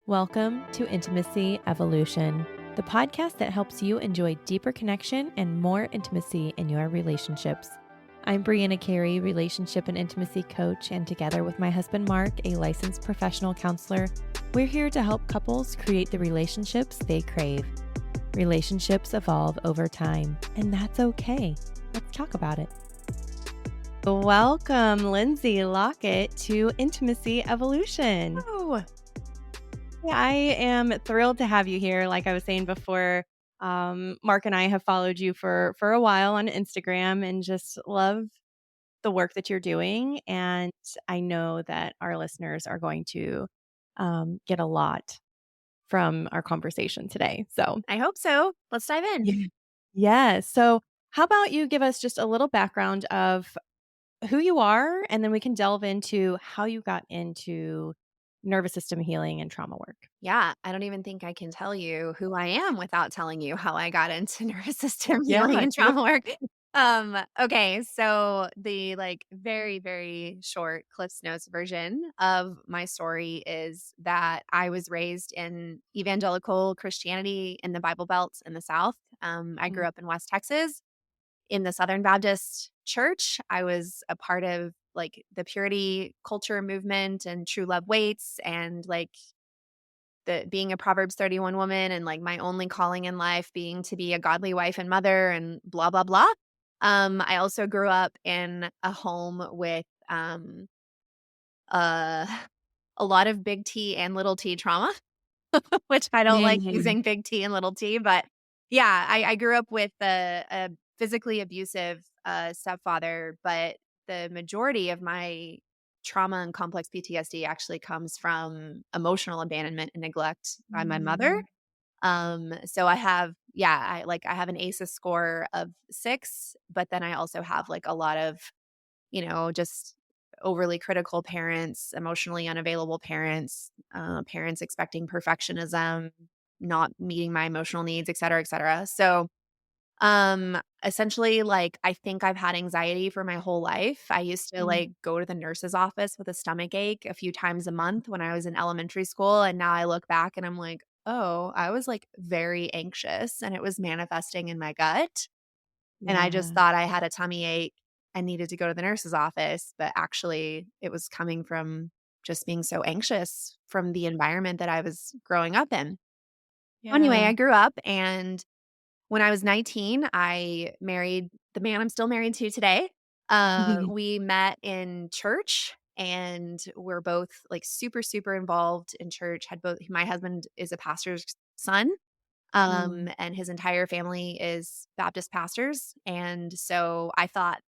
Welcome to Intimacy Evolution, the podcast that helps you enjoy deeper connection and more intimacy in your relationships. I'm Brianna Carey, relationship and intimacy coach, and together with my husband Mark, a licensed professional counselor, we're here to help couples create the relationships they crave. Relationships evolve over time, and that's okay. Let's talk about it. Welcome, Lindsay Lockett, to Intimacy Evolution. Oh, I am thrilled to have you here. Like I was saying before, Mark and I have followed you for a while on Instagram and just love the work that you're doing. And I know that our listeners are going to get a lot from our conversation today. So, I hope so. Let's dive in. yeah. Yeah. So, how about you give us just a little background of who you are, and then we can delve into how you got into nervous system healing and trauma work. Yeah, I don't even think I can tell you who I am without telling you how I got into nervous system healing Yeah. and trauma work. Okay, so the very, very short Cliff's Notes version of my story is that I was raised in evangelical Christianity in the Bible Belt in the South. I grew up in West Texas in the Southern Baptist Church. I was a part of the purity culture movement and true love waits and the being a Proverbs 31 woman and my only calling in life being to be a godly wife and mother and blah blah blah. I also grew up in a home with uh a lot of big T and little T trauma, which I don't like Mm. using big T and little T, but yeah, I grew up with a physically abusive stepfather, but the majority of my trauma and complex PTSD actually comes from emotional abandonment and neglect by my mother. Mm. So I have, yeah, I have an ACEs score of 6, but then I also have a lot of, just overly critical parents, emotionally unavailable parents, parents expecting perfectionism, not meeting my emotional needs, et cetera, et cetera. So, essentially, I think I've had anxiety for my whole life. I used to Mm. go to the nurse's office with a stomach ache a few times a month when I was in elementary school. And now I look back and I'm like, oh, I was very anxious and it was manifesting in my gut. And I just Yeah. thought I had a tummy ache and needed to go to the nurse's office, but actually it was coming from just being so anxious from the environment that I was growing up in. Anyway, Yeah. I grew up, and when I was 19, I married the man I'm still married to today. We met in church and we're both super, super involved in church. Had both My husband is a pastor's son, Mm. and his entire family is Baptist pastors. And so I thought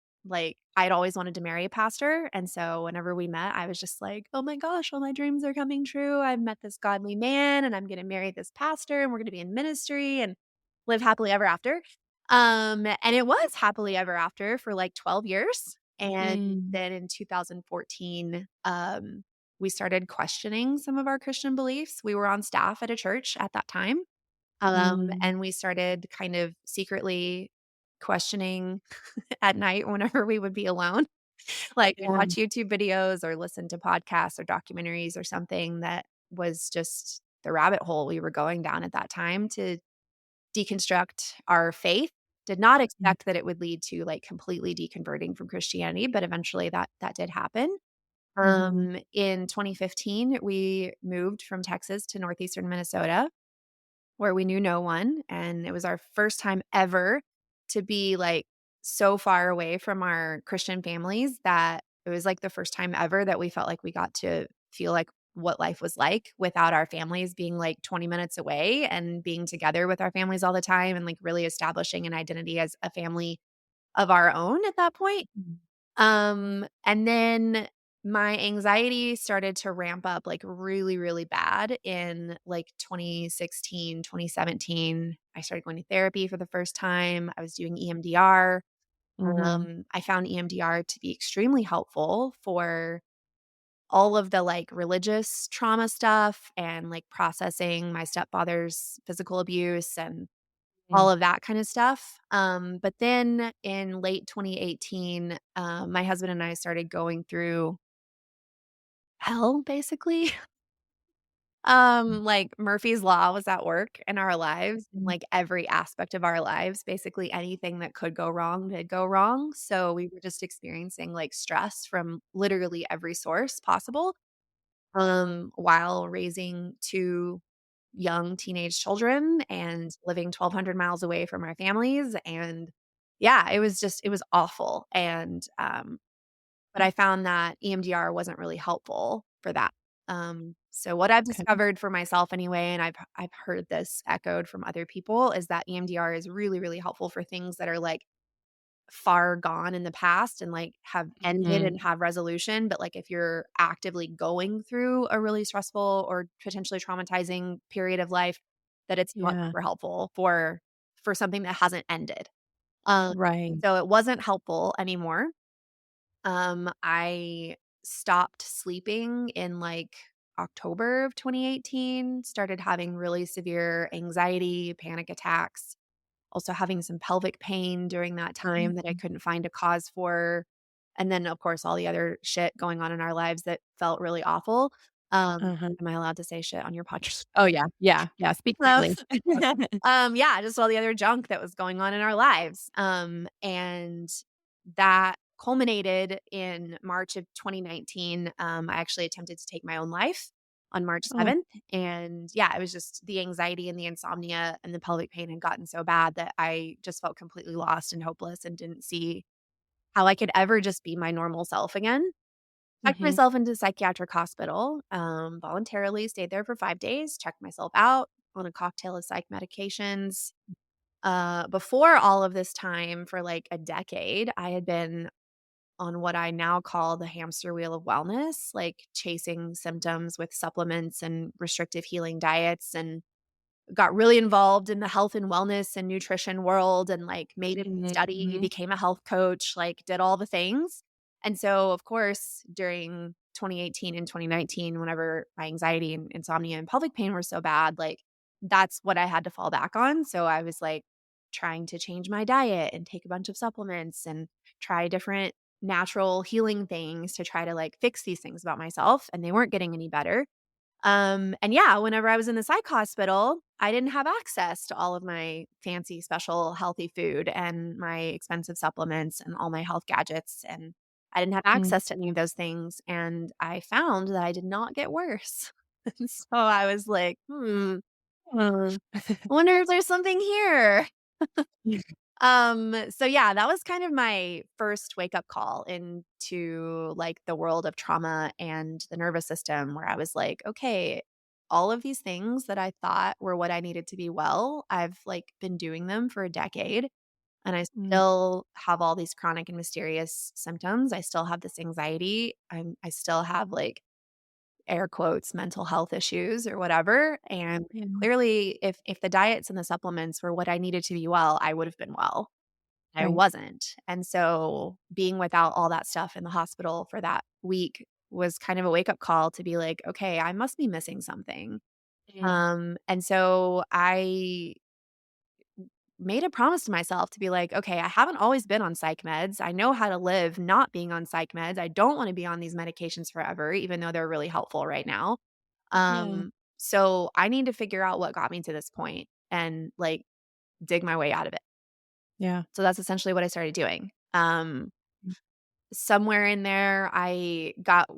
I'd always wanted to marry a pastor. And so whenever we met, I was just like, oh my gosh, all my dreams are coming true. I've met this godly man and I'm going to marry this pastor and we're going to be in ministry and live happily ever after. And it was happily ever after for 12 years. And Mm. then in 2014, we started questioning some of our Christian beliefs. We were on staff at a church at that time. Mm. And we started kind of secretly questioning at night whenever we would be alone, Yeah. watch YouTube videos or listen to podcasts or documentaries or something that was just the rabbit hole we were going down at that time to deconstruct our faith. Did not Mm. expect that it would lead to completely deconverting from Christianity, but eventually that did happen. Mhm. In 2015, we moved from Texas to northeastern Minnesota where we knew no one, and it was our first time ever to be, so far away from our Christian families that it was, the first time ever that we felt like we got to feel like what life was like without our families being, 20 minutes away and being together with our families all the time and, really establishing an identity as a family of our own at that point. Mm. And then my anxiety started to ramp up really, really bad in 2016, 2017. I started going to therapy for the first time. I was doing EMDR. Mhm. I found EMDR to be extremely helpful for all of the religious trauma stuff and processing my stepfather's physical abuse and Mm. all of that kind of stuff. But then in late 2018, my husband and I started going through hell, basically. Like Murphy's Law was at work in our lives, in Mhm. like every aspect of our lives. Basically anything that could go wrong did go wrong. So we were just experiencing like stress from literally every source possible. While raising 2 young teenage children and living 1,200 miles away from our families, and yeah, it was awful, and, but I found that EMDR wasn't really helpful for that. So what I've Okay. discovered for myself anyway, and I've heard this echoed from other people, is that EMDR is really, really helpful for things that are, like, far gone in the past and, like, have ended Mhm. and have resolution, but, like, if you're actively going through a really stressful or potentially traumatizing period of life, that it's not Yeah. super helpful for something that hasn't ended. Right. So it wasn't helpful anymore. I stopped sleeping in, like, October of 2018, started having really severe anxiety, panic attacks, also having some pelvic pain during that time that I Mhm. couldn't find a cause for. And then, of course, all the other shit going on in our lives that felt really awful. Uh-huh. Am I allowed to say shit on your podcast? Oh, yeah. Yeah. Yeah. Speak No. freely. Yeah, just all the other junk that was going on in our lives. And that culminated in March of 2019. I actually attempted to take my own life on March Oh. 7th. And yeah, it was just the anxiety and the insomnia and the pelvic pain had gotten so bad that I just felt completely lost and hopeless and didn't see how I could ever just be my normal self again. Checked Mhm. myself into psychiatric hospital, voluntarily stayed there for 5 days, checked myself out on a cocktail of psych medications. Before all of this time, for like a decade, I had been on what I now call the hamster wheel of wellness, like chasing symptoms with supplements and restrictive healing diets, and got really involved in the health and wellness and nutrition world, and, like, made it a study, Mhm. became a health coach, like, did all the things. And so, of course, during 2018 and 2019, whenever my anxiety and insomnia and pelvic pain were so bad, like, that's what I had to fall back on. So I was, like, trying to change my diet and take a bunch of supplements and try different natural healing things to try to, like, fix these things about myself, and they weren't getting any better. And yeah, whenever I was in the psych hospital, I didn't have access to all of my fancy, special, healthy food and my expensive supplements and all my health gadgets. And I didn't have Mm. access to any of those things. And I found that I did not get worse. And so I was like, Uh. I wonder if there's something here. So yeah, that was kind of my first wake up call into like the world of trauma and the nervous system, where I was like, okay, all of these things that I thought were what I needed to be well, I've like been doing them for a decade, and I Mm. still have all these chronic and mysterious symptoms. I still have this anxiety. I still have like air quotes mental health issues or whatever. And Yeah. clearly if the diets and the supplements were what I needed to be well, I would have been well. I Right. wasn't. And so being without all that stuff in the hospital for that week was kind of a wake up call to be like, okay, I must be missing something. Mm. And so I made a promise to myself to be like, okay, I haven't always been on psych meds. I know how to live not being on psych meds. I don't want to be on these medications forever, even though they're really helpful right now. Yeah. So I need to figure out what got me to this point and like dig my way out of it. Yeah. So that's essentially what I started doing. Mm. Somewhere in there, I got a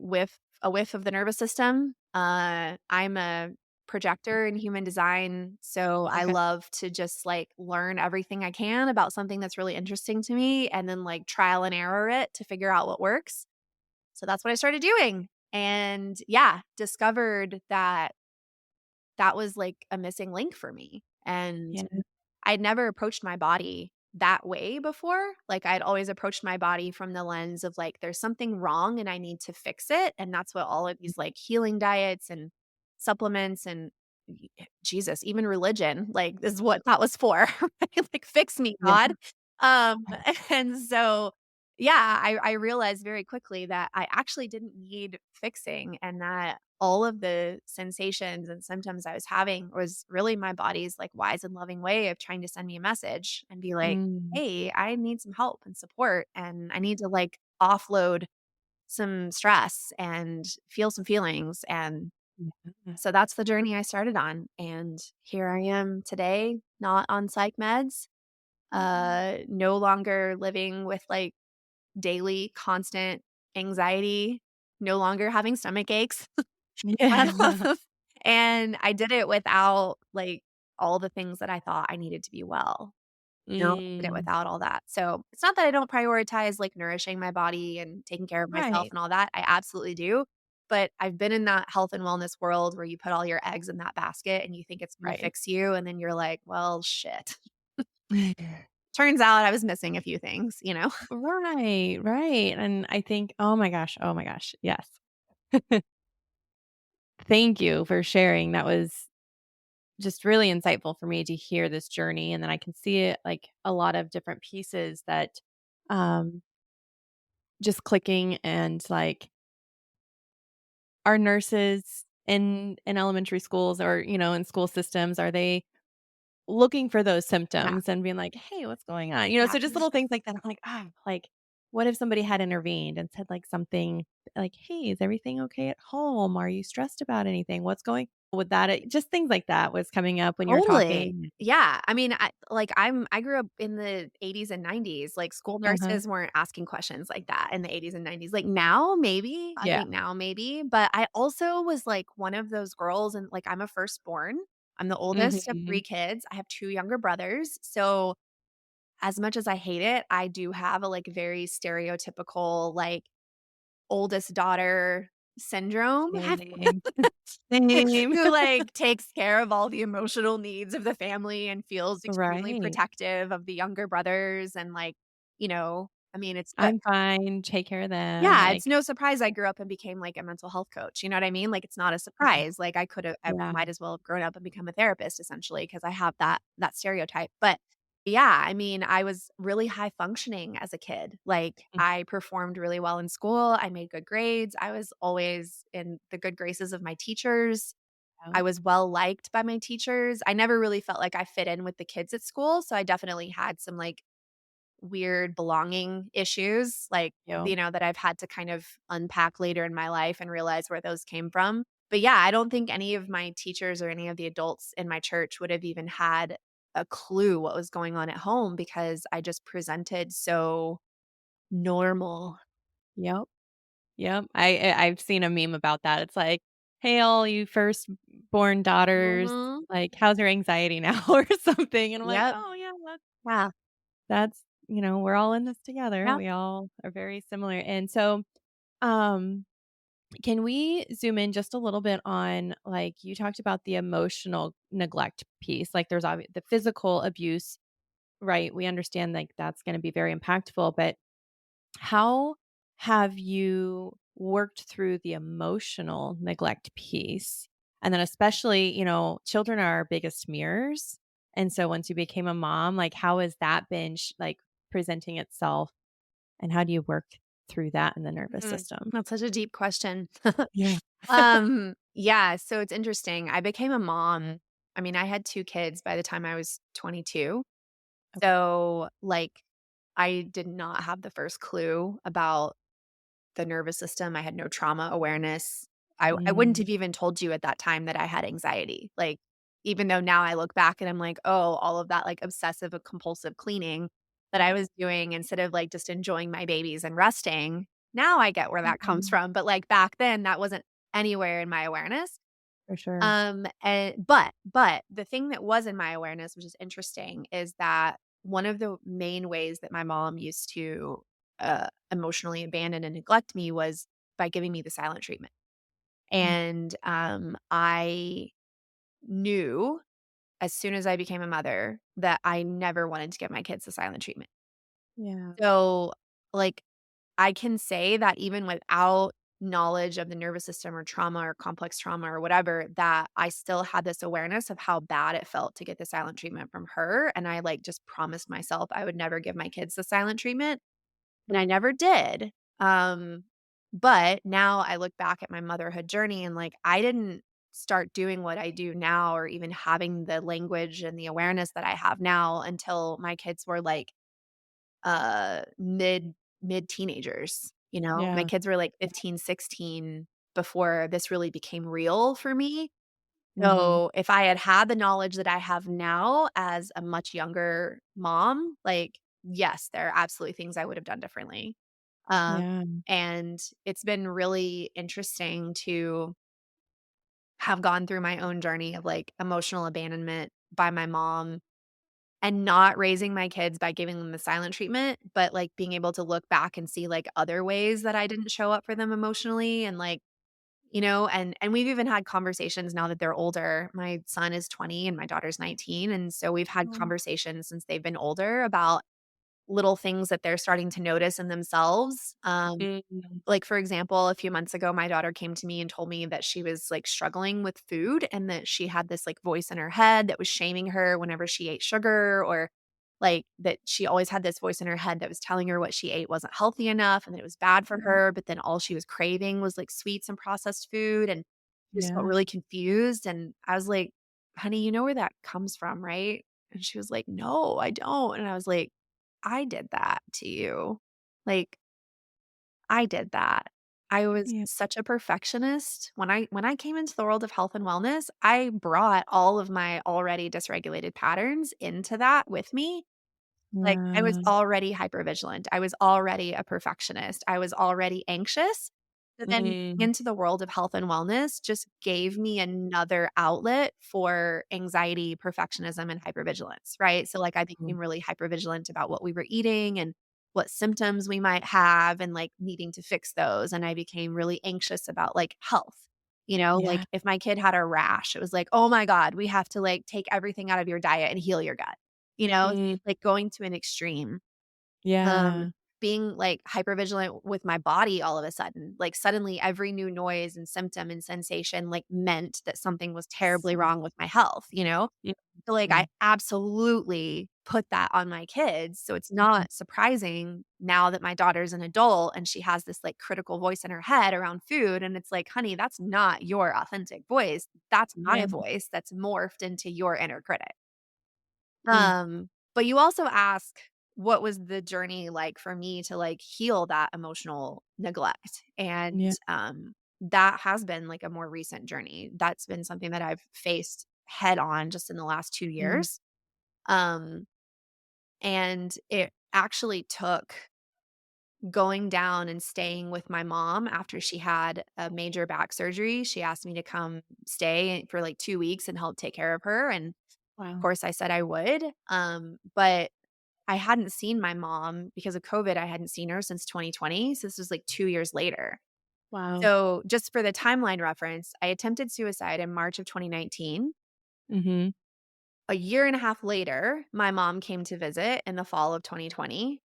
whiff of the nervous system. I'm a projector in human design, so I Okay. love to just, like, learn everything I can about something that's really interesting to me and then, like, trial and error it to figure out what works. So that's what I started doing, and yeah, discovered that that was, like, a missing link for me, and Yeah. I'd never approached my body that way before. Like, I'd always approached my body from the lens of, like, there's something wrong and I need to fix it, and that's what all of these, like, healing diets and supplements and Jesus, even religion, like, is what that was for, right? Like, "Fix me, Yeah. God." Um, and so, yeah, I realized very quickly that I actually didn't need fixing, and that all of the sensations and symptoms I was having was really my body's, like, wise and loving way of trying to send me a message and be like, Mm. "Hey, I need some help and support, and I need to, like, offload some stress and feel some feelings." And Yeah. So that's the journey I started on, and here I am today, not on psych meds, no longer living with, like, daily constant anxiety, no longer having stomach aches. Yeah. And I did it without, like, all the things that I thought I needed to be well. I did it Mm. without all that. So, it's not that I don't prioritize, like, nourishing my body and taking care of myself Right. and all that, I absolutely do, but I've been in that health and wellness world where you put all your eggs in that basket and you think it's gonna Right. fix you, and then you're like, "Well, shit." Turns out I was missing a few things, you know? Right, right, and I think oh my gosh, yes. Thank you for sharing, that was just really insightful for me to hear this journey, and then I can see it, like, a lot of different pieces that, um, just clicking and, like, are nurses in elementary schools or, in school systems, are they looking for those Yeah. symptoms and being like, "Hey, what's going on?" Yeah. So just little things like that. I'm like, like, what if somebody had intervened and said, like, something like, "Hey, is everything okay at home? Are you stressed about anything? What's going" with that? Just things like that was coming up when you were Totally. talking. Yeah. I mean, I grew up in the '80s and '90s, like, school Uh-huh. nurses weren't asking questions like that in the '80s and '90s. Like, now, maybe, I Yeah. think now maybe, but I also was, like, one of those girls and, like, I'm a firstborn. I'm the oldest of 3 Mhm. kids. I have 2 younger brothers, so as much as I hate it, I do have a, like, very stereotypical, like, oldest daughter syndrome. Same. Same. Who, like, takes care of all the emotional needs of the family and feels extremely Right. protective of the younger brothers and, like, I mean, it's I'm fine, take care of them, yeah, it's like no surprise I grew up and became, like, a mental health coach, you know what I mean? Like, it's not a surprise, like, I yeah. might as well have grown up and become a therapist essentially because I have that stereotype, but, yeah, I mean, I was really high functioning as a kid, like, Mm, I performed really well in school, I made good grades, I was always in the good graces of my teachers, yeah. I was well liked by my teachers, I never really felt like I fit in with the kids at school, so I definitely had some, like, weird belonging issues, like, Yep. that I've had to kind of unpack later in my life and realize where those came from. But yeah, I don't think any of my teachers or any of the adults in my church would have even had a clue what was going on at home because I just presented so normal. Yep. Yep. I've seen a meme about that. It's like, "Hey, all you firstborn daughters, Mhm. like, how's your anxiety now?" or something, and I'm like, Yep. "Oh, yeah, Yeah. that's we're all in this together. Yep. We all are very similar." And so, um, can we zoom in just a little bit on, like, you talked about the emotional neglect piece, like, there's the physical abuse, right? We understand, like, that's gonna be very impactful, but how have you worked through the emotional neglect piece? And then especially, children are our biggest mirrors. And so once you became a mom, like how has that been like presenting itself and how do you work through that in the nervous system? That's such a deep question. Yeah. Yeah, so it's interesting. I became a mom. I mean, I had 2 kids by the time I was 22. Okay. So, like, I did not have the first clue about the nervous system. I had no trauma awareness. I wouldn't Mm, have even told you at that time that I had anxiety. Like, even though now I look back and I'm like, "Oh, all of that, like, obsessive compulsive cleaning that I yeah, was doing instead of, like, just enjoying my babies and resting." Now I get where that comes mhm, from, but, like, back then, that wasn't anywhere in my awareness. for sure. And but the thing that was in my awareness, which is interesting, is that one of the main ways that my mom used to, emotionally abandon and neglect me was by giving me the silent treatment. Mm, And, I knew as soon as I became a mother that I never wanted to give my kids the silent treatment. yeah. So, like, I can say that even without knowledge of the nervous system or trauma or complex trauma or whatever, that I still had this awareness of how bad it felt to get the silent treatment from her. And I like just promised myself I would never give my kids the silent treatment. And I never did. Um, but now I look back at my motherhood journey and like I didn't start doing what I do now or even having the language and the awareness that I have now until my kids were like mid teenagers, you know? My Yeah. kids were like 15, 16. before this really became real for me. Mhm. So, if I had had the knowledge that I have now as a much younger mom, like, yes, there are absolutely things I would have done differently. Um, Yeah. and it's been really interesting to have gone through my own journey of, like, emotional abandonment by my mom and not raising my kids by giving them the silent treatment, but, like, being able to look back and see, like, other ways that I didn't show up for them emotionally and, like, and we've even had conversations now that they're older. My son is 20 and my daughter's 19, and so we've had Oh. conversations since they've been older about little things that they're starting to notice in themselves. Mhm. Like, for example, a few months ago, my daughter came to me and told me that she was, like, struggling with food and that she had this, like, voice in her head that was shaming her whenever she ate sugar or, like, that she always had this voice in her head that was telling her what she ate wasn't healthy enough and that it was bad for Yeah. her, but then all she was craving was, like, sweets and processed food, and she just felt Yeah. really confused, and I was like, "Honey, you know where that comes from, right?" And she was like, "No, I don't." And I was like, "I did that to you. Like, I did that. I was Yeah. such a perfectionist. When I came into the world of health and wellness, I brought all of my already dysregulated patterns into that with me. Like, I was Yeah. already hypervigilant. I was already a perfectionist. I was already anxious. So then Mhm. into the world of health and wellness just gave me another outlet for anxiety, perfectionism, and hypervigilance, right? So, like, I became really hypervigilant about what we were eating and what symptoms we might have and, like, needing to fix those, and I became really anxious about, like, health. Yeah. Like, if my kid had a rash, it was like, "Oh my god, we have to, like, take everything out of your diet and heal your gut." Mm. Like, going to an extreme. Um, Yeah. being, like, hypervigilant with my body all of a sudden, like, suddenly every new noise and symptom and sensation, like, meant that something was terribly So wrong with my health, you know? So, like, I Mhm. absolutely put that on my kids, so it's Mhm. not surprising now that my daughter's an adult and she has this, like, critical voice in her head around food, and it's like, "Honey, that's not your authentic voice. That's my Yeah. voice that's morphed into your inner critic." Mm. But you also ask, what was the journey like for me to, like, heal that emotional neglect? And, Yeah. that has been, like, a more recent journey. That's been something that I've faced head on just in the last 2 Mm. years. Um, and it actually took going down and staying with my mom after she had a major back surgery. She asked me to come stay for, like, 2 weeks and help take care of her, and, of Wow. course, I said I would. But I hadn't seen my mom because of COVID. I hadn't seen her since 2020, so this was, like, 2 years later. Wow. So, just for the timeline reference, I attempted suicide in March of 2019. Mhm. A year and a half later, my mom came to visit in the fall of 2020,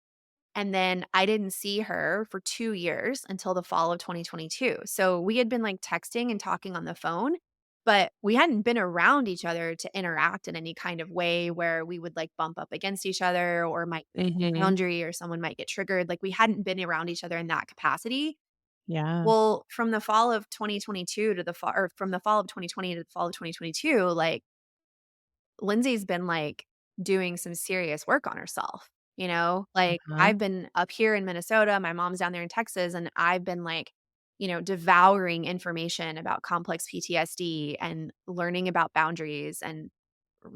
and then I didn't see her for 2 years until the fall of 2022. So, we had been, like, texting and talking on the phone, but we hadn't been around each other to interact in any kind of way where we would, like, bump up against each other or might Mhm. boundary or someone might get triggered. Like, we hadn't been around each other in that capacity. Yeah. Well, from the fall of 2022 to the fall or from the fall of 2020 to the fall of 2022, like, Lindsay's been, like, doing some serious work on herself, you know? Like, Uh-huh. I've been up here in Minnesota, my mom's down there in Texas, and I've been, like, devouring information about complex PTSD and learning about boundaries and,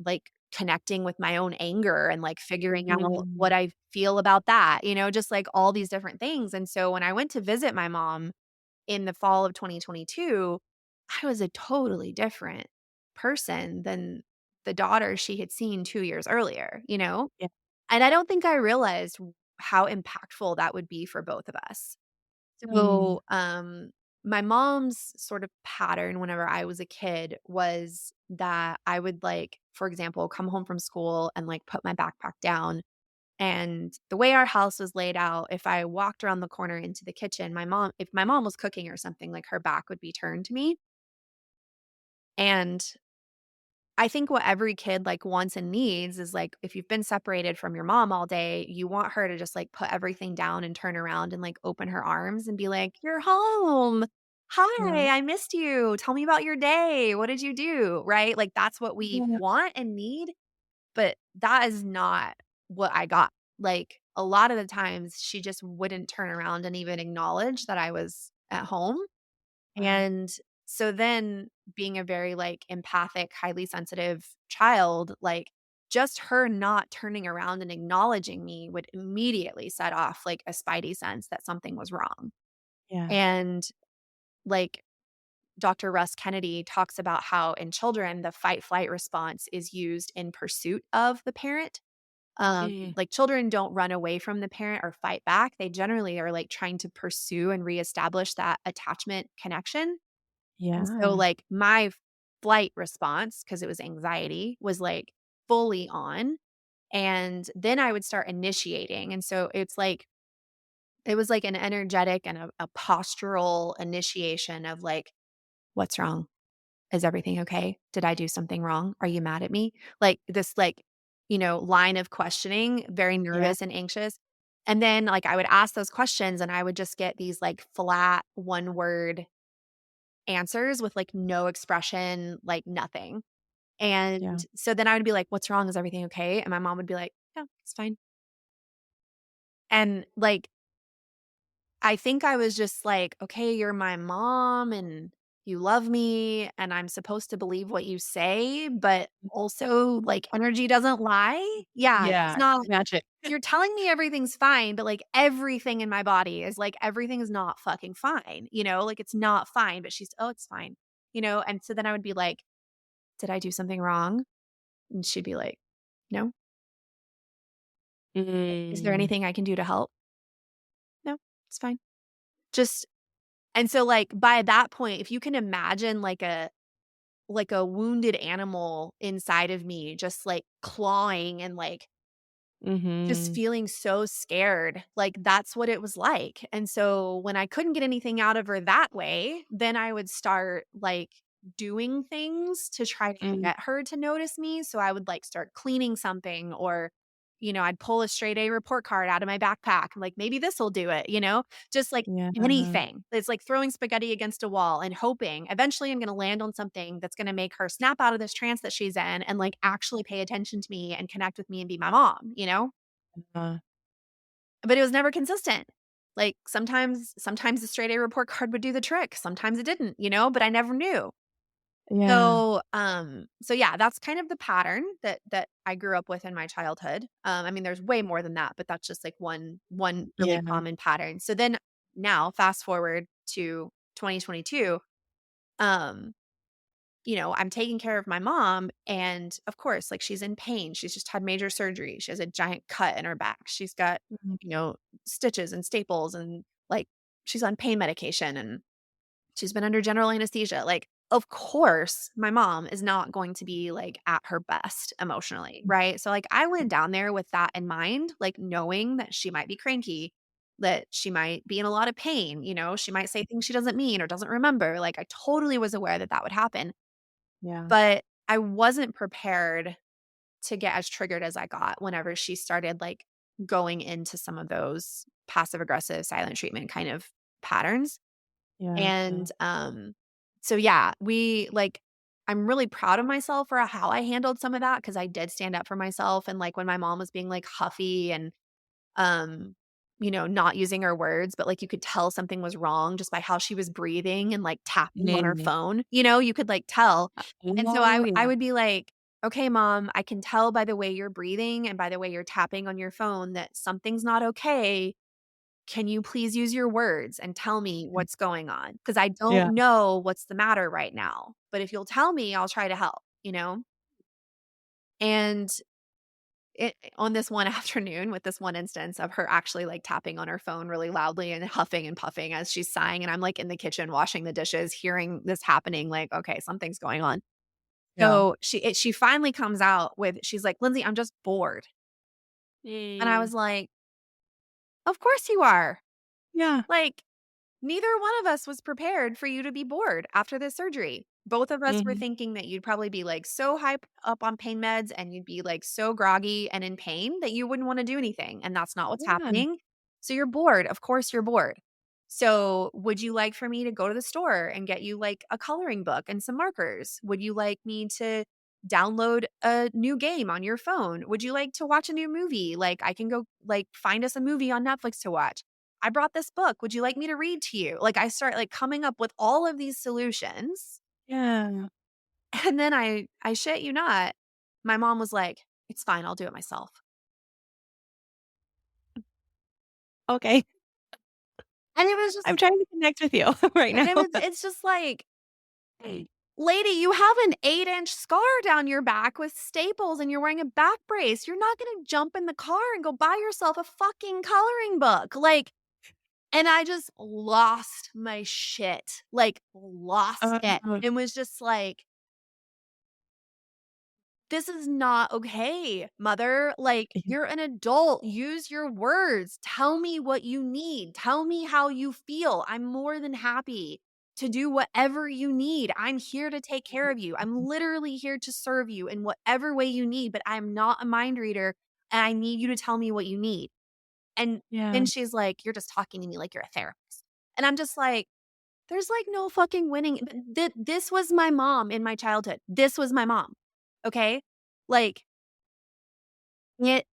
like, connecting with my own anger and, like, figuring out Mm. what I feel about that, just, like, all these different things, and so when I went to visit my mom in the fall of 2022, I was a totally different person than the daughter she had seen 2 years earlier, you know? Yeah. And I don't think I realized how impactful that would be for both of us. Mm. So, my mom's sort of pattern whenever I was a kid was that I would, like, for example, come home from school and, like, put my backpack down, and the way our house was laid out, if I walked around the corner into the kitchen, if my mom was cooking or something, like, her back would be turned to me. And I think what every kid, like, wants and needs is, like, if you've been separated from your mom all day, you want her to just, like, put everything down and turn around and, like, open her arms and be like, "You're home. Yeah. Hi, I missed you. Tell me about your day. What did you do?" Right? Like, that's what we Yeah. want and need. But that is not what I got. Like, a lot of the times, she just wouldn't turn around and even acknowledge that I was at home. Wow. And so then being a very like empathic, highly sensitive child, like just her not turning around and acknowledging me would immediately set off like a spidey sense that something was wrong. Yeah. And like Dr. Russ Kennedy talks about how in children, the fight flight response is used in pursuit of the parent. Mm. Like children don't run away from the parent or fight back. They generally are like trying to pursue and reestablish that attachment connection. And so, Yeah. like, my flight response, because it was anxiety, was like fully on. And then I would start initiating. And so it's like, it was like an energetic and a postural initiation of like, what's wrong? Is everything okay? Did I do something wrong? Are you mad at me? Like this, like, line of questioning, very Yeah. nervous and anxious. And then, like, I would ask those questions and I would just get these like flat one word answers with like no expression, like nothing. Yeah. And so then I would be like, "What's wrong? Is everything okay?" And my mom would be like, "No, it's fine." And like I think I was just like, "Okay, you're my mom and you love me and I'm supposed to believe what you say, but also like energy doesn't lie." Yeah, it's Yeah. not Magic. you're telling me everything's fine, but like everything in my body is like everything is not fucking fine, Like it's not fine, but she's, "Oh, it's fine." And so then I would be like, "Did I do something wrong?" And she'd be like, "No." "Is there Mm. anything I can do to help?" "No, it's fine." Just and so, like, by that point, if you can imagine like a wounded animal inside of me just, like, clawing and, like, just Mhm. feeling so scared, like, that's what it was like, and so when I couldn't get anything out of her that way, then I would start, like, doing things to try to Mm. get her to notice me, so I would, like, start cleaning something or, I'd pull a straight A report card out of my backpack, like, "Maybe this'll do it," Just, like, Yeah. anything. It's like throwing spaghetti against a wall and hoping eventually I'm gonna land on something that's gonna make her snap out of this trance that she's in and, like, actually pay attention to me and connect with me and be my mom? Uh, But it was never consistent. Like, sometimes the straight A report card would do the trick, sometimes it didn't, but I never knew. yeah. So yeah, that's kind of the pattern that I grew up with in my childhood. I mean, there's way more than that, but that's just like one really Yeah. common pattern. So then now fast forward to 2022, um, I'm taking care of my mom and of course, like she's in pain. She's just had major surgery. She has a giant cut in her back. She's got, Mhm. stitches and staples and like she's on pain medication and she's been under general anesthesia. Like, of course, my mom is not going to be like at her best emotionally, right? So like I went down there with that in mind, like knowing that she might be cranky, that she might be in a lot of pain, she might say things she doesn't mean or doesn't remember. Like I totally was aware that that would happen. Yeah. But I wasn't prepared to get as triggered as I got whenever she started, like, going into some of those passive aggressive silent treatment kind of patterns, Yeah. and, so yeah, I'm really proud of myself for how I handled some of that because I did stand up for myself and, like, when my mom was being, like, huffy and um, not using her words, but, like, you could tell something was wrong just by how she was breathing and, like, tapping on her Mhm. phone, you could, like, tell. And so Oh, I yeah. would be like, "Okay, mom, I can tell by the way you're breathing and by the way you're tapping on your phone that something's not okay. Can you please use your words and tell me what's going on? Because I Yeah. don't know what's the matter right now, but if you'll tell me, I'll try to help?" And on this one afternoon with this one instance of her actually, like, tapping on her phone really loudly and huffing and puffing as she's sighing, and I'm, like, in the kitchen washing the dishes, hearing this happening, like, "Okay, something's going on." Yeah. So she finally comes out with she's like, "Lindsay, I'm just bored." And I Mm. was like, "Of course you are. Yeah. Like, neither one of us was prepared for you to be bored after this surgery. Both of us were Mhm. thinking that you'd probably be, like, so hyped up on pain meds and you'd be, like, so groggy and in pain that you wouldn't wanna do anything, and that's not what's Yeah. happening. So you're bored, of course you're bored. So, would you like for me to go to the store and get you, like, a coloring book and some markers? Would you like me to download a new game on your phone? Would you like to watch a new movie? Like, I can go, like, find us a movie on Netflix to watch." I brought this book. Would you like me to read to you? Like I start like coming up with all of these solutions. Yeah. And then I shit you not, my mom was like, "It's fine. I'll do it myself." Okay. And it was I'm just trying to connect with you right and now. it's just like, lady, you have an 8-inch scar down your back with staples and you're wearing a back brace. You're not gonna jump in the car and go buy yourself a fucking coloring book. Like, and I just lost my shit, like, lost it, Uh, and was just like, "This is not okay, mother. Like, you're an adult. Use your words. Tell me what you need. Tell me how you feel. I'm more than happy to do whatever you need. I'm here to take care of you. I'm literally here to serve you in whatever way you need, but I'm not a mind reader, and I need you to tell me what you need." And yeah. then she's like, "You're just talking to me like you're a therapist." And I'm just like, there's, like, no fucking winning. This was my mom in my childhood. This was my mom, okay? Like, it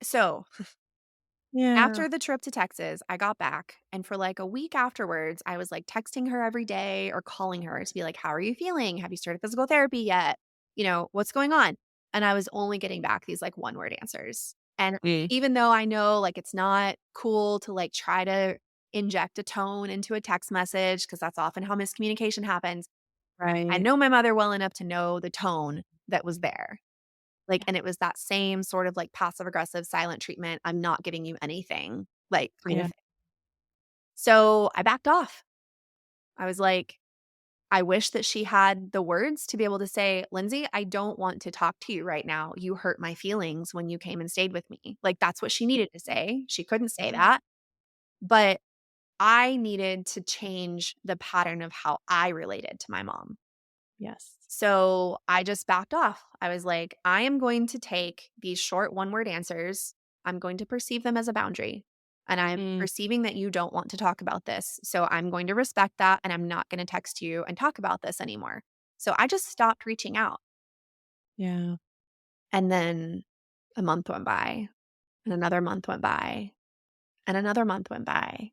so, Yeah. after the trip to Texas, I got back, and for, like, a week afterwards, I was, like, texting her every day or calling her to be like, "How are you feeling? Have you started physical therapy yet? You know, what's going on?" And I was only getting back these, like, one-word answers. And Mm. even though I know, like, it's not cool to, like, try to inject a tone into a text message because that's often how miscommunication happens, I Right. know my mother well enough to know the tone that was there. Like, Yeah. and it was that same sort of like passive aggressive silent treatment, "I'm not giving you anything," like, kind of Yeah. thing. So, I backed off. I was like, I wish that she had the words to be able to say, "Lindsay, I don't want to talk to you right now. You hurt my feelings when you came and stayed with me." Like, that's what she needed to say. She couldn't say Yeah. that, but I needed to change the pattern of how I related to my mom. Yes. So I just backed off. I was like, I am going to take these short one word answers. I'm going to perceive them as a boundary. And I'm Mm. perceiving that you don't want to talk about this. So I'm going to respect that. And I'm not going to text you and talk about this anymore. So I just stopped reaching out. Yeah. And then a month went by, and another month went by, and another month went by.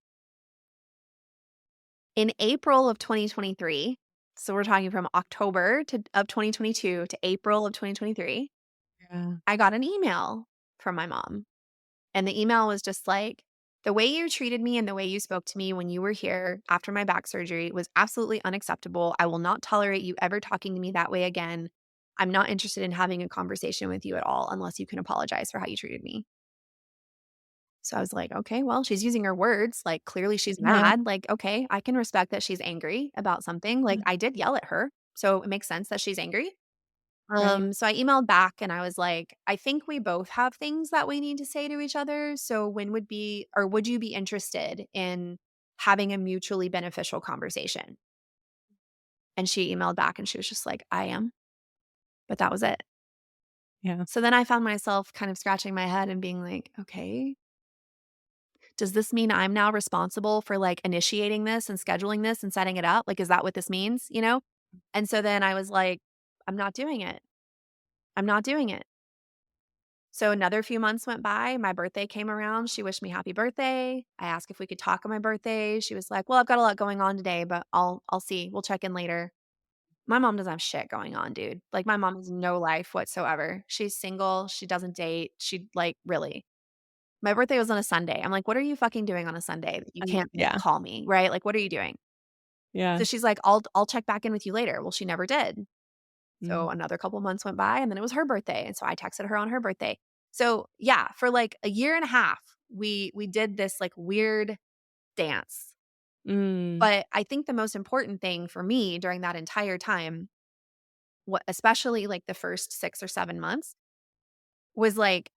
In April of 2023, so we're talking from October of 2022 to April of 2023, Yeah. I got an email from my mom, and the email was just like, "The way you treated me and the way you spoke to me when you were here after my back surgery was absolutely unacceptable. I will not tolerate you ever talking to me that way again. I'm not interested in having a conversation with you at all unless you can apologize for how you treated me." So I was like, "Okay, well, she's using her words, like, clearly she's Yeah. mad. Like, okay, I can respect that she's angry about something. Like, I did yell at her, so it makes sense that she's angry." Right. So I emailed back and I was like, "I think we both have things that we need to say to each other. So when would be or would you be interested in having a mutually beneficial conversation?" And she emailed back and she was just like, "I am." But that was it. Yeah. So then I found myself kind of scratching my head and being like, "Okay, does this mean I'm now responsible for like initiating this and scheduling this and setting it up? Like, is that what this means?" You know? And so then I was like, "I'm not doing it. I'm not doing it." So another few months went by, my birthday came around, she wished me happy birthday. I asked if we could talk on my birthday. She was like, "Well, I've got a lot going on today, but I'll see. We'll check in later." My mom doesn't have shit going on, dude. Like, my mom has no life whatsoever. She's single, she doesn't date, she like, really. My birthday was on a Sunday. I'm like, "What are you fucking doing on a Sunday that you can't, like, Yeah. call me?" Right? Like, "What are you doing?" So Yeah. she's like, "I'll check back in with you later." Well, she never did. Mm. So another couple months went by and then it was her birthday, and so I texted her on her birthday. So, yeah, for like a year and a half, we did this like weird dance. Mm. But I think the most important thing for me during that entire time, what especially like the first 6 or 7 months, was like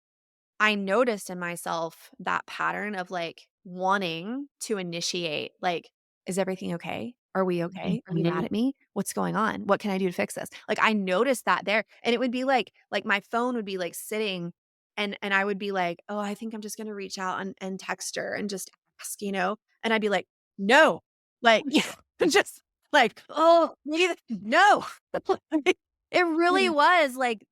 I noticed in myself that pattern of, like, wanting to initiate, like, "Is everything okay? Are we okay? Are you mad Mhm. at me? What's going on? What can I do to fix this?" Like, I noticed that there, and it would be like, my phone would be, like, sitting, and I would be like, "Oh, I think I'm just gonna reach out and text her and just ask," you know? And I'd be like, "No." Like, just like, "Oh, maybe no." It really was like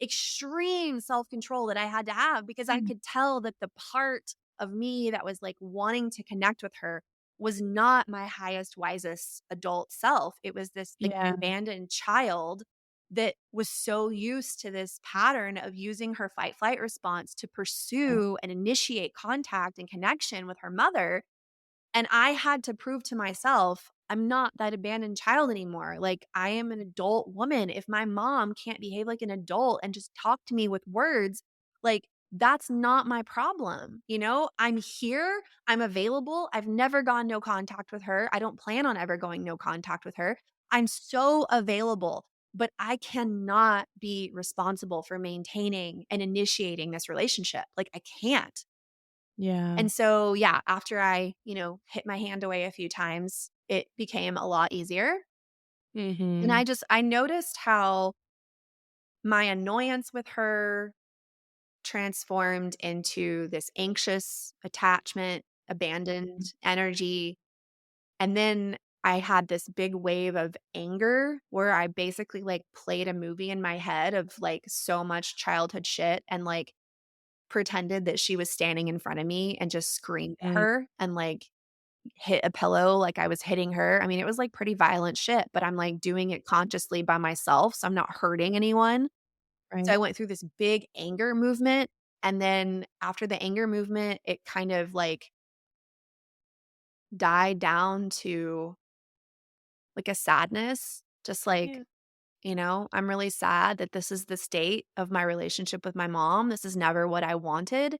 extreme self-control that I had to have because I could tell that the part of me that was like wanting to connect with her was not my highest, wisest adult self. It was this like Yeah. abandoned child that was so used to this pattern of using her fight flight response to pursue and initiate contact and connection with her mother. And I had to prove to myself, I'm not that abandoned child anymore. Like, I am an adult woman. If my mom can't behave like an adult and just talk to me with words, like, that's not my problem. You know, I'm here, I'm available. I've never gone no contact with her. I don't plan on ever going no contact with her. I'm so available, but I cannot be responsible for maintaining and initiating this relationship. Like, I can't. Yeah. And so, yeah, after I, hit my hand away a few times, it became a lot easier. And Mhm. I noticed how my annoyance with her transformed into this anxious attachment, abandoned energy. And then I had this big wave of anger where I basically like played a movie in my head of like so much childhood shit and like pretended that she was standing in front of me and just screamed at Mm, her and like hit a pillow like I was hitting her. I mean, it was like pretty violent shit, but I'm like doing it consciously by myself, so I'm not hurting anyone. So I right. went through this big anger movement, and then after the anger movement, it kind of like died down to like a sadness, just like, Yeah. I'm really sad that this is the state of my relationship with my mom. This is never what I wanted.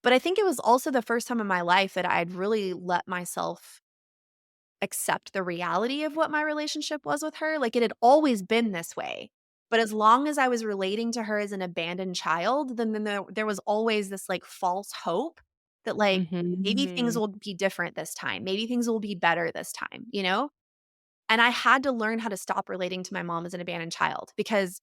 But I think it was also the first time in my life that I'd really let myself accept the reality of what my relationship was with her. Like, it had always been this way. But as long as I was relating to her as an abandoned child, then there was always this like false hope that like maybe things Mhm. will be different this time. Maybe things will be better this time, you know? And I had to learn how to stop relating to my mom as an abandoned child because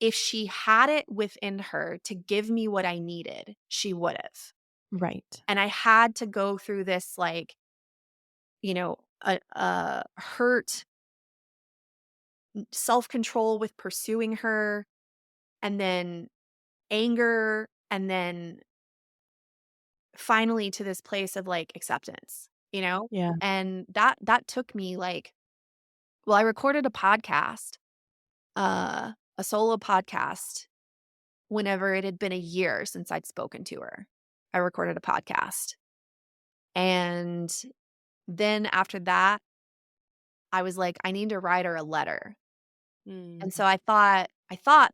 if she had it within her to give me what I needed, she would have. Right. And I had to go through this like, hurt, self-control with pursuing her, and then anger, and then finally to this place of like acceptance, you know? Yeah. And that took me like, well, I recorded a solo podcast whenever it had been a year since I'd spoken to her. I recorded a podcast. And then after that, I was like, I need to write her a letter. And so Mm. I thought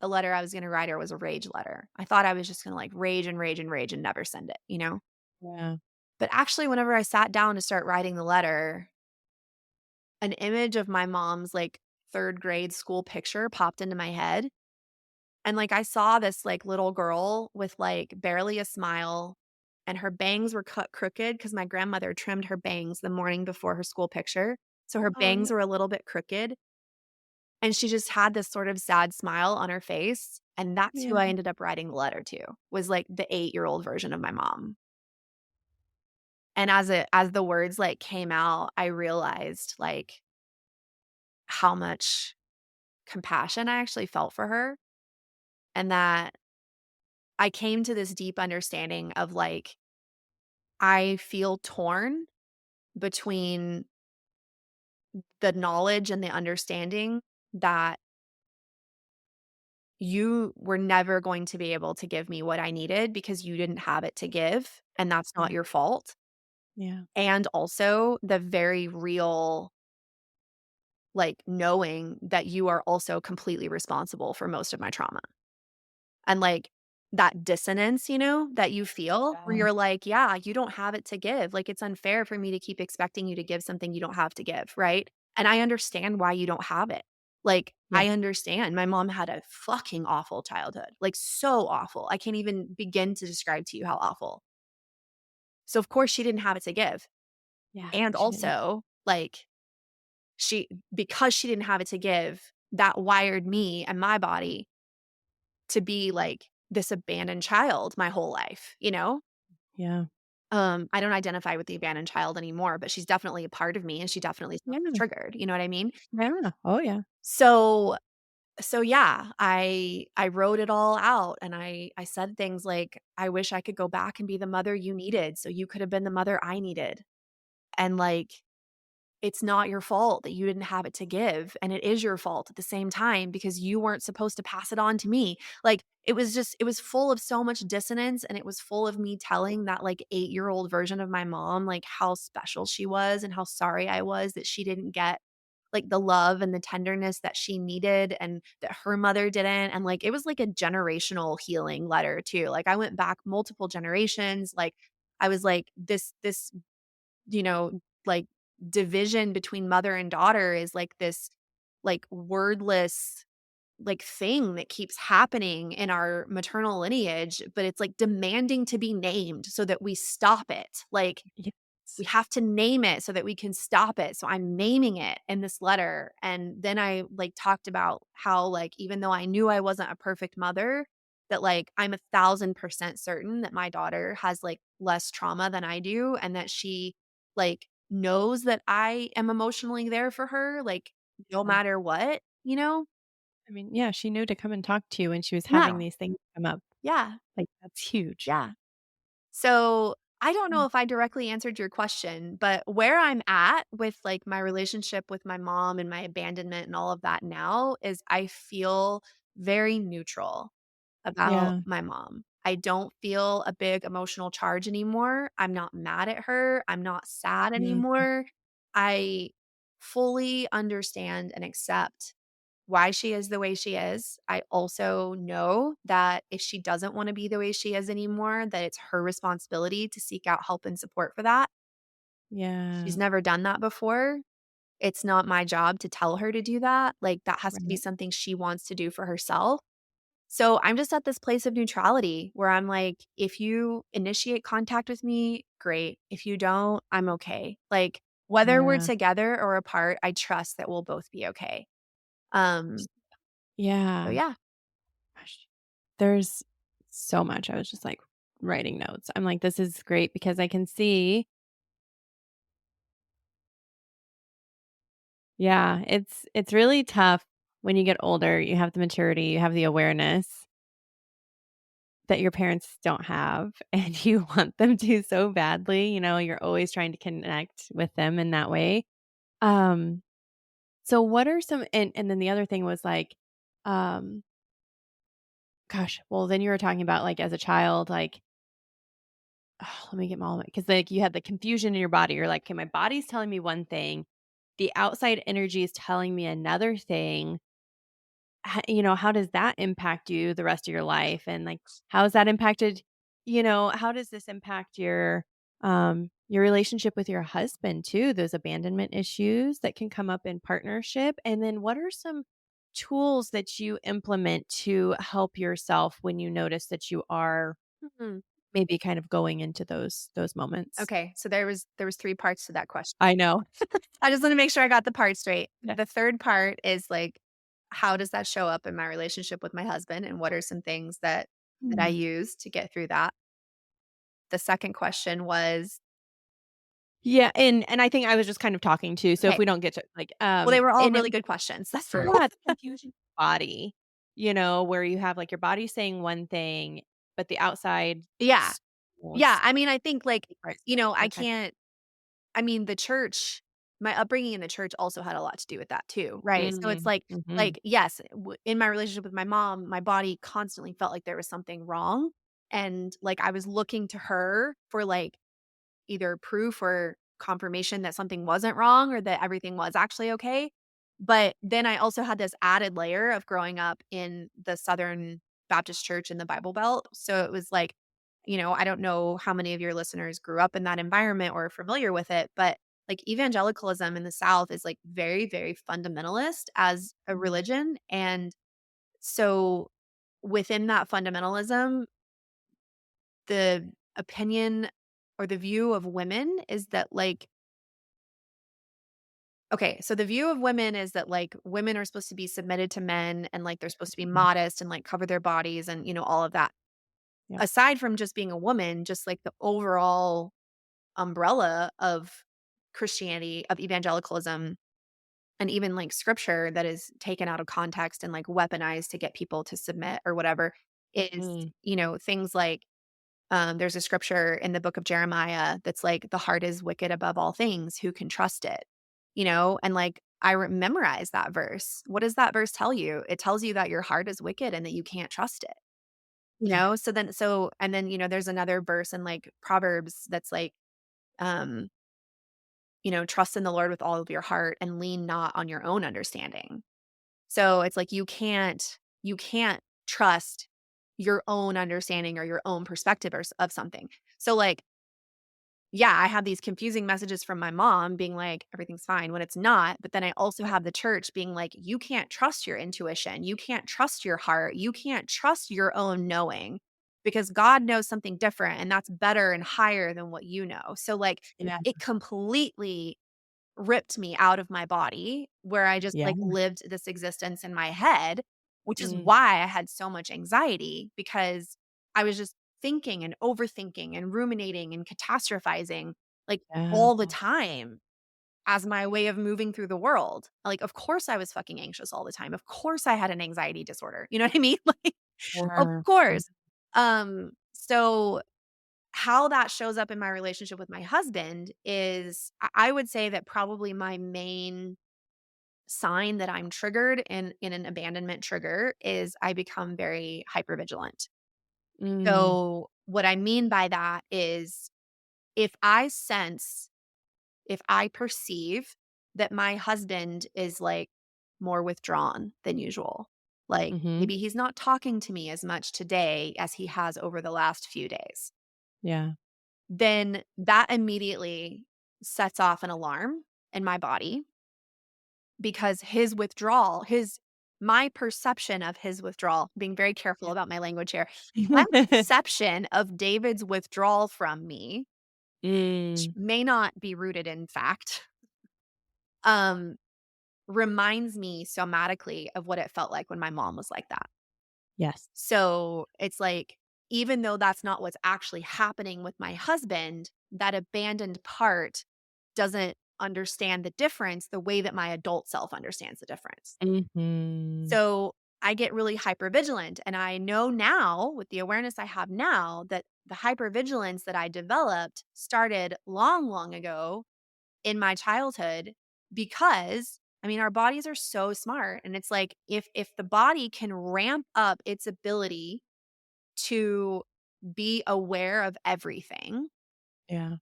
the letter I was gonna write her was a rage letter. I thought I was just gonna like rage and rage and rage and never send it, you know? Yeah. But actually, whenever I sat down to start writing the letter, an image of my mom's like 3rd grade school picture popped into my head. And like I saw this like little girl with like barely a smile and her bangs were cut crooked because my grandmother trimmed her bangs the morning before her school picture. So her Oh, bangs were a little bit crooked. And she just had this sort of sad smile on her face, and that's who yeah. I ended up writing the letter to, was, like, the 8-year-old version of my mom. And as the words, like, came out, I realized, like, how much compassion I actually felt for her, and that I came to this deep understanding of, like, I feel torn between the knowledge and the understanding that you were never going to be able to give me what I needed because you didn't have it to give, and that's not Right. your fault. Yeah. And also the very real, like, knowing that you are also completely responsible for most of my trauma. And, like, that dissonance, that you feel where Yeah. you're like, "Yeah, you don't have it to give. Like, it's unfair for me to keep expecting you to give something you don't have to give, right? And I understand why you don't have it. Like, Yeah. I understand. My mom had a fucking awful childhood, like, so awful. I can't even begin to describe to you how awful. So, of course, she didn't have it to give. Yeah. And She didn't. also, like, she because she didn't have it to give, that wired me and my body to be, like, this abandoned child my whole life, you know? Yeah. I don't identify with the abandoned child anymore, but she's definitely a part of me and she definitely still Yeah. gets triggered, you know what I mean? Yeah. Oh, yeah. So, So yeah, I wrote it all out, and I said things like, "I wish I could go back and be the mother you needed so you could have been the mother I needed." And like, it's not your fault that you didn't have it to give, and it is your fault at the same time because you weren't supposed to pass it on to me. Like, it was full of so much dissonance, and it was full of me telling that, like, 8-year-old version of my mom, like, how special she was and how sorry I was that she didn't get, like, the love and the tenderness that she needed and that her mother didn't, and, like, it was like a generational healing letter too. Like, I went back multiple generations, like, I was like, this you know, like, division between mother and daughter is like this, like, wordless, like, thing that keeps happening in our maternal lineage, but it's, like, demanding to be named so that we stop it. Like, Yes. we have to name it so that we can stop it. So I'm naming it in this letter. And then I like talked about how, like, even though I knew I wasn't a perfect mother, that like I'm 1,000% certain that my daughter has like less trauma than I do and that she like knows that I am emotionally there for her, like no Yeah. matter what, you know? I mean, yeah, she knew to come and talk to you when she was having Yeah. these things come up. Yeah. Like, that's huge. Yeah. So, I don't know Mm. if I directly answered your question, but where I'm at with, like, my relationship with my mom and my abandonment and all of that now is I feel very neutral about Yeah. my mom. I don't feel a big emotional charge anymore. I'm not mad at her. I'm not sad Mm. anymore. I fully understand and accept why she is the way she is. I also know that if she doesn't wanna be the way she is anymore, that it's her responsibility to seek out help and support for that. She's Yeah. never done that before. It's not my job to tell her to do that. Like, that has to be Right. something she wants to do for herself. So, I'm just at this place of neutrality where I'm like, "If you initiate contact with me, great. If you don't, I'm okay." Like, whether we're Yeah. together or apart, I trust that we'll both be okay. Um, so Yeah. yeah. Gosh. There's so much. I was just like writing notes. I'm like, this is great because I can see, yeah, it's really tough when you get older. You have the maturity, you have the awareness that your parents don't have and you want them to so badly. You're always trying to connect with them in that way. Um, so what are some and then the other thing was like, um, gosh, well then you were talking about like as a child, like let me get my all because like you had the confusion in your body. You're like, okay, my body's telling me one thing, the outside energy is telling me another thing. How does that impact you the rest of your life? And like, how has that impacted, how does this impact your relationship with your husband too? Those abandonment issues that can come up in partnership. And then what are some tools that you implement to help yourself when you notice that you are Mhm. maybe kind of going into those moments? Okay, so there was 3 parts to that question. I know. I just wanna make sure I got the part straight. Yeah. The 3rd part is, like, how does that show up in my relationship with my husband, and what are some things that I Mm. use to get through that? The 2nd question was Yeah, and I think I was just kind of talking too, so if okay, we don't get to like, well, they were all and really then good questions. That's true. yeah, the confusion in your body, where you have, like, your body saying one thing, but the outside Yeah. Yeah, signals I mean, I think, like, right, you know, I are kind can't I mean, the church my upbringing in the church also had a lot to do with that too, right? So it's mhm, yes, in my relationship with my mom, my body constantly felt like there was something wrong, and, like, I was looking to her for, like, either proof or confirmation that something wasn't wrong or that everything was actually okay. But then I also had this added layer of growing up in the Southern Baptist church in the Bible Belt. So it was like, I don't know how many of your listeners grew up in that environment or are familiar with it, but like evangelicalism in the South is like very, very fundamentalist as a mm, religion. And so within that fundamentalism, the opinion or the view of women is that like okay, so the view of women is that like women are supposed to be submitted to men and like they're supposed to be mhm, modest and like cover their bodies and all of that. yep, Aside from just being a woman, just like the overall umbrella of Christianity, of evangelicalism and even like scripture that is taken out of context and like weaponized to get people to submit or whatever is, Mm. things like there's a scripture in the book of Jeremiah that's like, the heart is wicked above all things. Who can trust it? And like memorized that verse. What does that verse tell you? It tells you that your heart is wicked and that you can't trust it. Yeah. And then, there's another verse in like Proverbs that's like, um, trust in the Lord with all of your heart and lean not on your own understanding. So it's like you can't trust your own understanding or your own perspective of something. So like, yeah, I have these confusing messages from my mom being like, everything's fine when it's not. But then I also have the church being like, you can't trust your intuition. You can't trust your heart. You can't trust your own knowing because God knows something different and that's better and higher than what you know. So, like, Yeah. it completely ripped me out of my body where I just Yeah. like lived this existence in my head, which is Mm. why I had so much anxiety because I was just thinking and overthinking and ruminating and catastrophizing like Yeah. all the time as my way of moving through the world. Like, of course I was fucking anxious all the time. Of course I had an anxiety disorder. You know what I mean? Like, of Sure. Yeah. course. So how that shows up in my relationship with my husband is I would say that probably my main sign that I'm triggered in an abandonment trigger is I become very hypervigilant. Mm. So what I mean by that is if I sense, if I perceive that my husband is like more withdrawn than usual, like Mhm. maybe he's not talking to me as much today as he has over the last few days, Yeah. then that immediately sets off an alarm in my body because his withdrawal, my perception of his withdrawal, being very careful about my language here, my perception of David's withdrawal from me, which Mm. may not be rooted in fact, um, reminds me somatically of what it felt like when my mom was like that. Yes. So it's like, even though that's not what's actually happening with my husband, that abandoned part doesn't understand the difference the way that my adult self understands the difference. Mhm. So I get really hypervigilant. And I know now, with the awareness I have now, that the hypervigilance that I developed started long, long ago in my childhood because I mean our bodies are so smart and it's like if the body can ramp up its ability to be aware of everything, Yeah.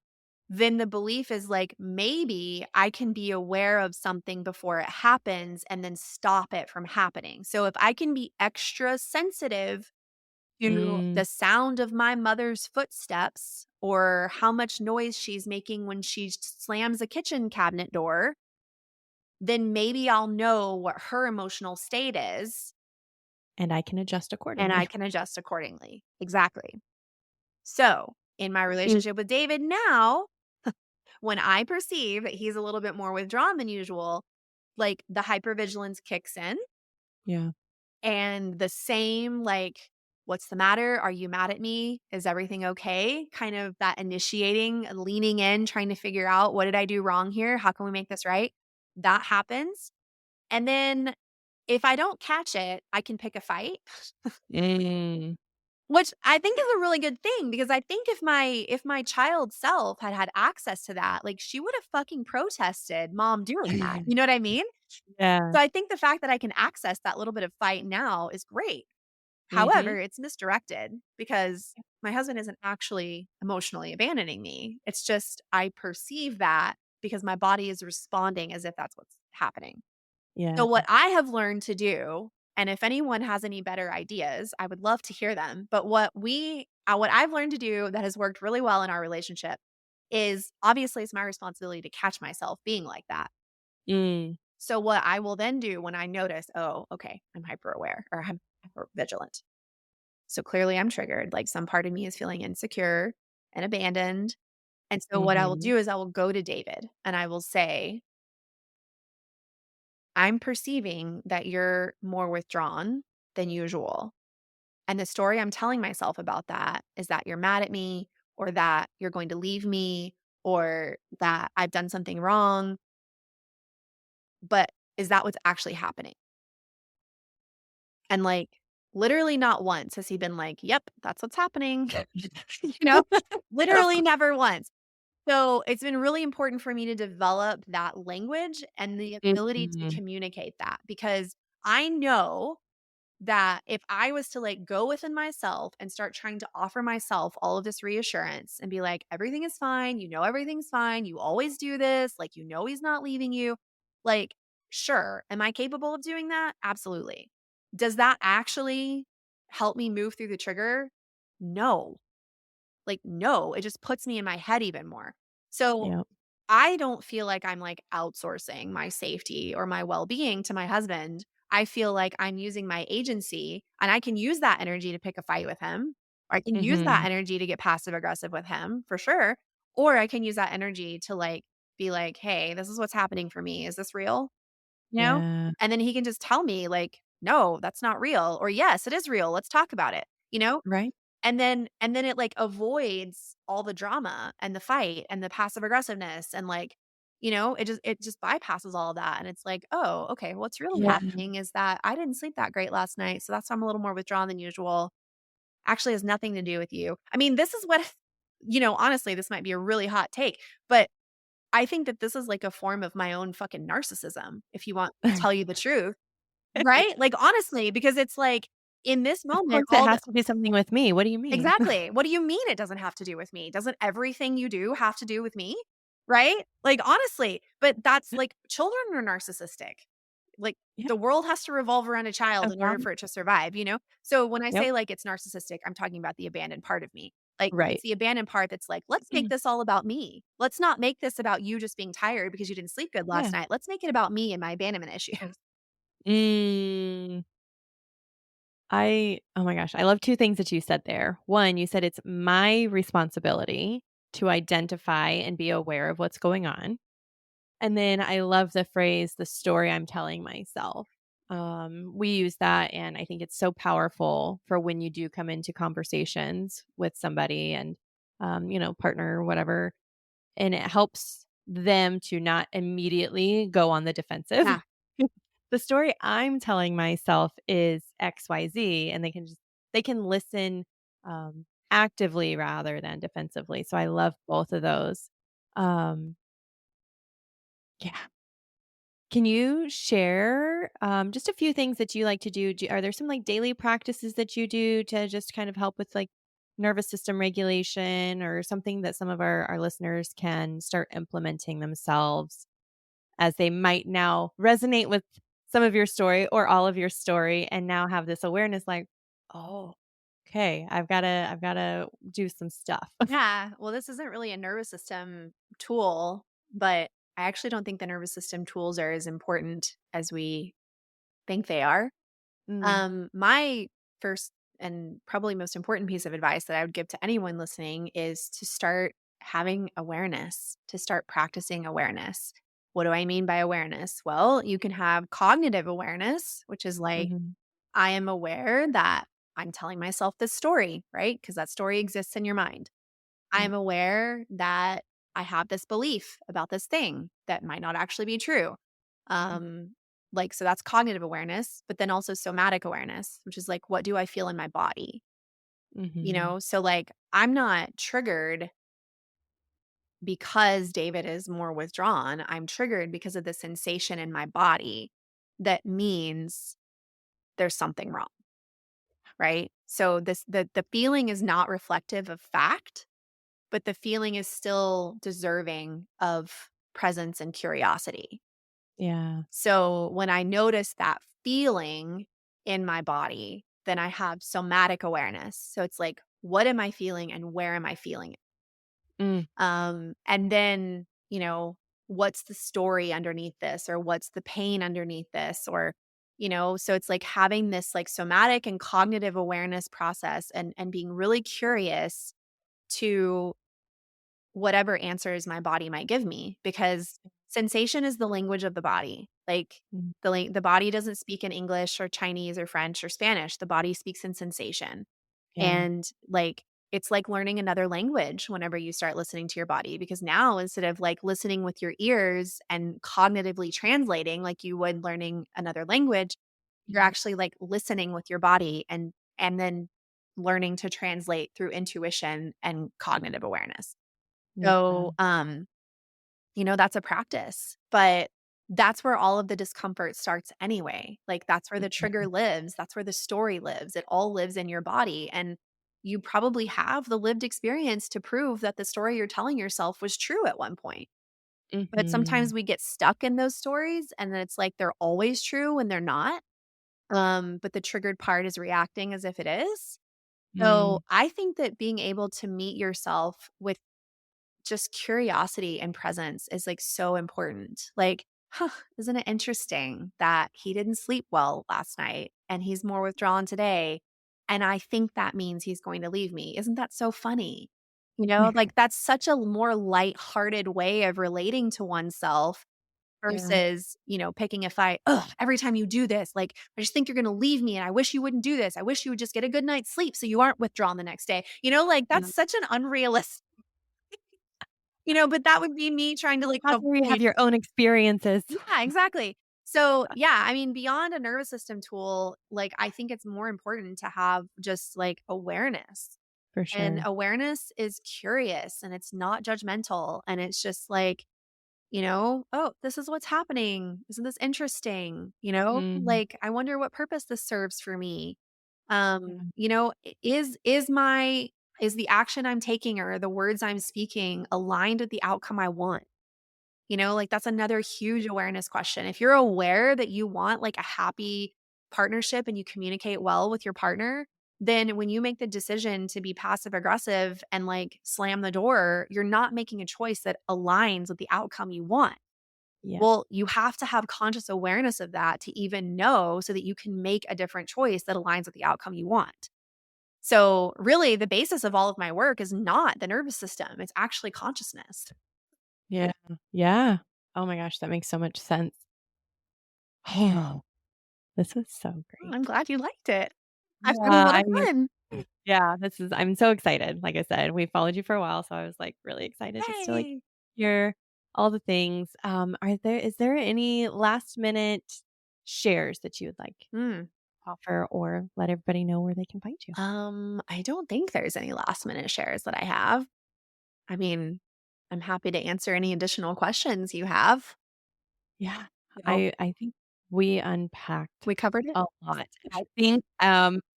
then the belief is like, maybe I can be aware of something before it happens and then stop it from happening. So if I can be extra sensitive to Mm. the sound of my mother's footsteps or how much noise she's making when she slams a kitchen cabinet door, then maybe I'll know what her emotional state is And I can adjust and I accordingly. can adjust accordingly. Exactly. So, in my Mm. relationship with David now, when I perceive that he's a little bit more withdrawn than usual, like the hypervigilance kicks in Yeah. and the same, like, what's the matter? Are you mad at me? Is everything okay? Kind of that initiating, leaning in, trying to figure out what did I do wrong here? How can we make this right? That happens. And then if I don't catch it, I can pick a fight. Mm. Which I think is a really good thing because I think if my child self had had access to that, like, she would have fucking protested mom doing that, you know what I mean? Yeah. So I think the fact that I can access that little bit of fight now is great. Mhm. However, it's misdirected because my husband isn't actually emotionally abandoning me. It's just I perceive that because my body is responding as if that's what's happening. So Yeah. what I have learned to do, and if anyone has any better ideas, I would love to hear them. But what I've learned to do that has worked really well in our relationship is obviously it's my responsibility to catch myself being like that. Mm. So what I will then do when I notice, oh, okay, I'm hyper aware or I'm hyper vigilant. So clearly I'm triggered. Like some part of me is feeling insecure and abandoned. And so what I will Mhm. do is I will go to David and I will say, I'm perceiving that you're more withdrawn than usual. And the story I'm telling myself about that is that you're mad at me or that you're going to leave me or that I've done something wrong. But Is that what's actually happening? And, like, literally not once has he been like, "Yep, that's what's happening." You know? Literally never once. So, it's been really important for me to develop that language and the ability to Mhm. communicate that because I know that if I was to, like, go within myself and start trying to offer myself all of this reassurance and be like, "Everything is fine, you know everything's fine, you always do this, like, you know he's not leaving you." Like, sure, am I capable of doing that? Absolutely. Does that actually help me move through the trigger? No. Like, no, it just puts me in my head even more. So, Yep. I don't feel like I'm, like, outsourcing my safety or my well-being to my husband. I feel like I'm using my agency, and I can use that energy to pick a fight with him, or I can use that Mhm. energy to get passive aggressive with him, for sure, or I can use that energy to, like, be like, "Hey, this is what's happening for me. Is this real?" You know? Yeah. And then he can just tell me, like, "No, that's not real," or, "Yes, it is real. Let's talk about it." You know? Right? And then it, like, avoids all the drama and the fight and the passive aggressiveness and, like, it just bypasses all of that, and it's like, "Oh, okay, what's really Yeah. happening is that I didn't sleep that great last night, so that's why I'm a little more withdrawn than usual. Actually has nothing to do with you." I mean, this is what honestly, this might be a really hot take, but I think that this is, like, a form of my own fucking narcissism, if you want to tell you the truth, right? Like, honestly, because it's like, in this Of moment, course, it has to be something with me. What do you mean? exactly. What do you mean it doesn't have to do with me? Doesn't everything you do have to do with me? Right? Like, honestly, but that's like children are narcissistic. Like, Yeah, the world has to revolve around a child no in order problem. for it to survive, you know? So when I Yep. say like it's narcissistic, I'm talking about the abandoned part of me. Like, it's Right. the abandoned part that's like, let's make this all about me. Let's not make this about you just being tired because you didn't sleep good last Yeah. night. Let's make it about me and my abandonment issues. Mm. Oh my gosh, I love 2 things that you said there. 1, you said it's my responsibility to identify and be aware of what's going on. And then I love the phrase, "the story I'm telling myself." We use that, and I think it's so powerful for when you do come into conversations with somebody and, partner or whatever, and it helps them to not immediately go on the defensive. Yeah. The story I'm telling myself is XYZ, and they can listen, actively rather than defensively, so I love both of those. Um, yeah. Can you share, just a few things that you like to do? Are there some, like, daily practices that you do to just kind of help with, like, nervous system regulation or something that some of our listeners can start implementing themselves as they might now resonate with some of your story or all of your story and now have this awareness like, "Oh, okay, I've gotta do some stuff." Yeah. Well, this isn't really a nervous system tool, but I actually don't think the nervous system tools are as important as we think they are. Mm, My first and probably most important piece of advice that I would give to anyone listening is to start having awareness, to start practicing awareness. What do I mean by awareness? Well, you can have cognitive awareness, which is like, mhm, I am aware that I'm telling myself this story, right? Because that story exists in your mind. yeah, I'm aware that I have this belief about this thing that might not actually be true. Um, so that's cognitive awareness, but then also somatic awareness, which is like, what do I feel in my body? mhm, So like, I'm not triggered because David is more withdrawn. I'm triggered because of the sensation in my body that means there's something wrong, right? So the feeling is not reflective of fact, but the feeling is still deserving of presence and curiosity. yeah, So when I notice that feeling in my body, then I have somatic awareness. So it's like, what am I feeling and where am I feeling it? mm, And then, what's the story underneath this or what's the pain underneath this or so it's like having this like somatic and cognitive awareness process and being really curious to whatever answers my body might give me because sensation is the language of the body. Like mm, the body doesn't speak in English or Chinese or French or Spanish. The body speaks in sensation. yeah, And like it's like learning another language whenever you start listening to your body, because now instead of like listening with your ears and cognitively translating like you would learning another language, you're Mhm. actually like listening with your body and then learning to translate through intuition and cognitive awareness. Yeah. So, that's a practice, but that's where all of the discomfort starts anyway. Like that's where the trigger Mhm. lives. That's where the story lives. It all lives in your body. And you probably have the lived experience to prove that the story you're telling yourself was true at one point. But sometimes Mhm. we get stuck in those stories and then it's like they're always true when they're not. But the triggered part is reacting as if it is. So Mm. I think that being able to meet yourself with just curiosity and presence is like so important. Like, huh, isn't it interesting that he didn't sleep well last night and he's more withdrawn today? And I think that means he's going to leave me. Isn't that so funny? Like that's such a more lighthearted way of relating to oneself Yeah. versus, picking a fight. Ugh, every time you do this, like, I just think you're going to leave me and I wish you wouldn't do this. I wish you would just get a good night's sleep so you aren't withdrawn the next day. Like Yeah. that's such an unrealistic, but that would be me trying to like After you have avoid. your own experiences. Yeah, exactly. So, yeah, I mean, beyond a nervous system tool, like, I think it's more important to have just like awareness. For And sure. awareness is curious and it's not judgmental. And it's just like, oh, this is what's happening. Isn't this interesting? Mm. Like, I wonder what purpose this serves for me. Yeah. Is the action I'm taking or the words I'm speaking aligned with the outcome I want? Like that's another huge awareness question. If you're aware that you want like a happy partnership and you communicate well with your partner, then when you make the decision to be passive aggressive and like slam the door, you're not making a choice that aligns with the outcome you want. Yeah. Well, you have to have conscious awareness of that to even know so that you can make a different choice that aligns with the outcome you want. So, really, the basis of all of my work is not the nervous system, it's actually consciousness. Yeah. Yeah. Oh my gosh, that makes so much sense. Oh, this was so great. I'm glad you liked it. I've Yeah, had a lot of I mean, fun. yeah, I'm so excited. Like I said, we followed you for a while, so I was like really excited just to like Yay. hear all the things. Is there any last minute shares that you would like Mm. offer or let everybody know where they can find you? I don't think there's any last minute shares that I have. I mean, I'm happy to answer any additional questions you have. Yeah. You know, I think we unpacked we covered it. a lot. I think,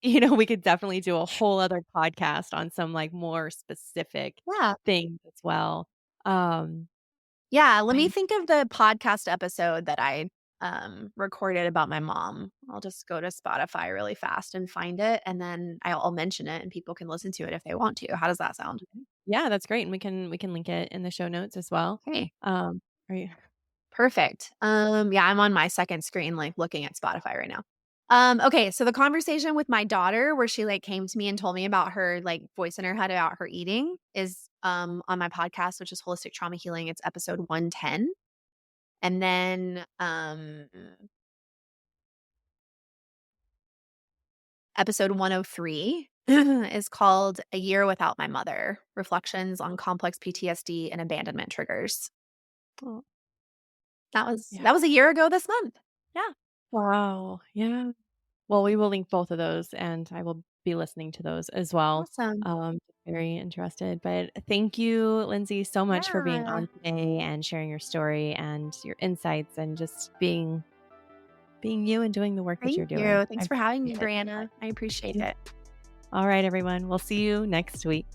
we could definitely do a whole other podcast on some, like, more specific Yeah. things as well. Um, Yeah. Let me I think of the podcast episode that I recorded about my mom. I'll just go to Spotify really fast and find it. And then I'll mention it and people can listen to it if they want to. How does that sound? Yeah, that's great, and we can link it in the show notes as well. Hey. Are you Perfect. Yeah, I'm on my second screen, like, looking at Spotify right now. Okay, so the conversation with my daughter where she, like, came to me and told me about her, like, voice in her head about her eating is, on my podcast, which is Holistic Trauma Healing. It's episode 110. And then, episode 103 is called A Year Without My Mother: Reflections on Complex PTSD and Abandonment Triggers. Oh, yeah. That was a year ago this month. Yeah. Wow, yeah. Well, we will link both of those, and I will be listening to those as well. Awesome. Very interested. But thank you, Lindsay, so much for being Yeah. on today and sharing your story and your insights and just being you and doing the work that Thank you're doing. you. I Thanks for having me, appreciate it so Brianna. much. I appreciate Yeah. it. All right, everyone. We'll see you next week.